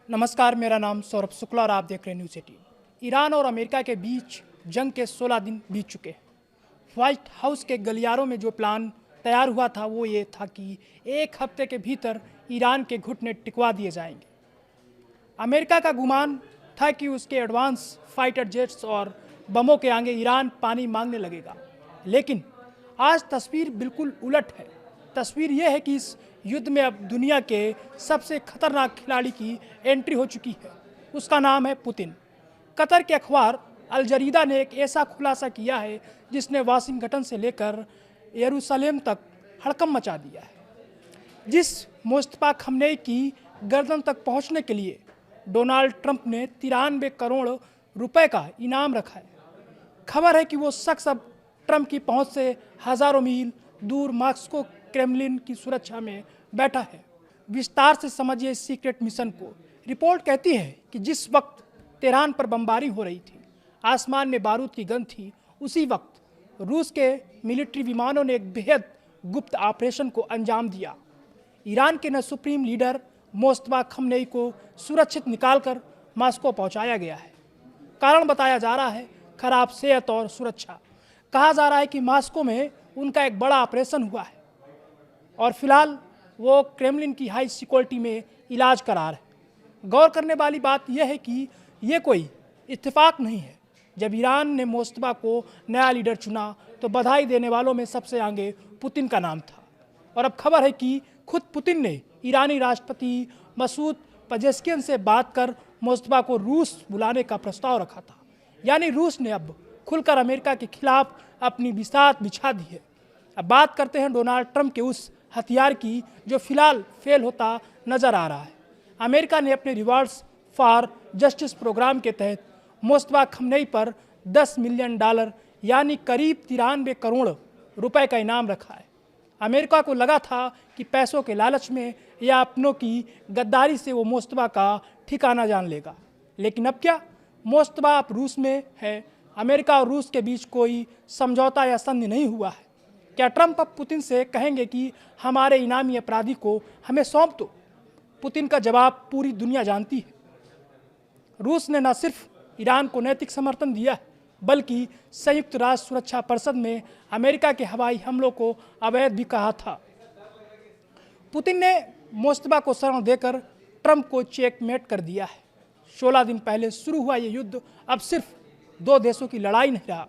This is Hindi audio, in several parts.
नमस्कार, मेरा नाम सौरभ शुक्ला और आप देख रहे हैं न्यूज़ 18। ईरान और अमेरिका के बीच जंग के 16 दिन बीत चुके हैं। व्हाइट हाउस के गलियारों में जो प्लान तैयार हुआ था वो ये था कि एक हफ्ते के भीतर ईरान के घुटने टिकवा दिए जाएंगे। अमेरिका का गुमान था कि उसके एडवांस फाइटर जेट्स और बमों के आगे ईरान पानी मांगने लगेगा, लेकिन आज तस्वीर बिल्कुल उलट है। तस्वीर यह है कि इस युद्ध में अब दुनिया के सबसे खतरनाक खिलाड़ी की एंट्री हो चुकी है। उसका नाम है पुतिन। कतर के अखबार अल जरीदा ने एक ऐसा खुलासा किया है जिसने वाशिंगटन से लेकर यरूशलेम तक हड़कंप मचा दिया है। जिस मुस्तफा खमनेई की गर्दन तक पहुंचने के लिए डोनाल्ड ट्रंप ने 93 करोड़ रुपए का इनाम रखा है। खबर है कि वो शख्स अब ट्रंप की पहुंच से हजारों मील दूर मॉस्को क्रेमलिन की सुरक्षा में बैठा है। विस्तार से समझिए इस सीक्रेट मिशन को। रिपोर्ट कहती है कि जिस वक्त तेहरान पर बमबारी हो रही थी, आसमान में बारूद की गंध थी, उसी वक्त रूस के मिलिट्री विमानों ने एक बेहद गुप्त ऑपरेशन को अंजाम दिया। ईरान के सुप्रीम लीडर मुस्तफा खमनेई को सुरक्षित निकालकर मॉस्को पहुंचाया गया है। कारण बताया जा रहा है खराब सेहत और सुरक्षा। कहा जा रहा है कि मॉस्को में उनका एक बड़ा ऑपरेशन हुआ है और फिलहाल वो क्रेमलिन की हाई सिक्योरिटी में इलाज करा रहे हैं। गौर करने वाली बात यह है कि ये कोई इत्तेफाक नहीं है। जब ईरान ने मुस्तफा को नया लीडर चुना तो बधाई देने वालों में सबसे आगे पुतिन का नाम था, और अब खबर है कि खुद पुतिन ने ईरानी राष्ट्रपति मसूद पेजेश्कियन से बात कर मुस्तफा को रूस बुलाने का प्रस्ताव रखा था। यानी रूस ने अब खुलकर अमेरिका के खिलाफ अपनी बिसात बिछा दी है। अब बात करते हैं डोनाल्ड ट्रंप के उस हथियार की जो फिलहाल फेल होता नजर आ रहा है। अमेरिका ने अपने रिवॉर्ड्स फॉर जस्टिस प्रोग्राम के तहत मुस्तफा खमनेई पर $10 मिलियन यानी करीब 93 करोड़ रुपए का इनाम रखा है। अमेरिका को लगा था कि पैसों के लालच में या अपनों की गद्दारी से वो मुस्तफा का ठिकाना जान लेगा, लेकिन अब क्या? मुस्तफा अब रूस में है। अमेरिका और रूस के बीच कोई समझौता या संधि नहीं हुआ है। क्या ट्रंप अब पुतिन से कहेंगे कि हमारे इनामी अपराधी को हमें सौंप दो? पुतिन का जवाब पूरी दुनिया जानती है। रूस ने न सिर्फ ईरान को नैतिक समर्थन दिया है, बल्कि संयुक्त राष्ट्र सुरक्षा परिषद में अमेरिका के हवाई हमलों को अवैध भी कहा था। पुतिन ने मुस्तफा को शरण देकर ट्रंप को चेकमेट कर दिया है। 16 दिन पहले शुरू हुआ ये युद्ध अब सिर्फ दो देशों की लड़ाई नहीं रहा।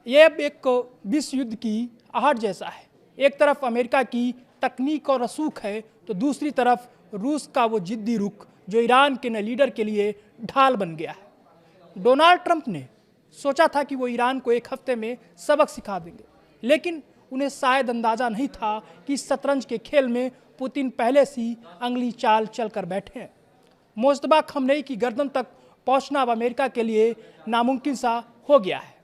ये अब एक विश्व युद्ध की आहट जैसा है। एक तरफ अमेरिका की तकनीक और रसूख है, तो दूसरी तरफ रूस का वो जिद्दी रुख जो ईरान के नए लीडर के लिए ढाल बन गया है। डोनाल्ड ट्रंप ने सोचा था कि वो ईरान को एक हफ्ते में सबक सिखा देंगे, लेकिन उन्हें शायद अंदाजा नहीं था कि इस शतरंज के खेल में पुतिन पहले से अगली चाल चलकर बैठे हैं। मुस्तफा खमनेई की गर्दन तक पहुंचना अब अमेरिका के लिए नामुमकिन सा हो गया है।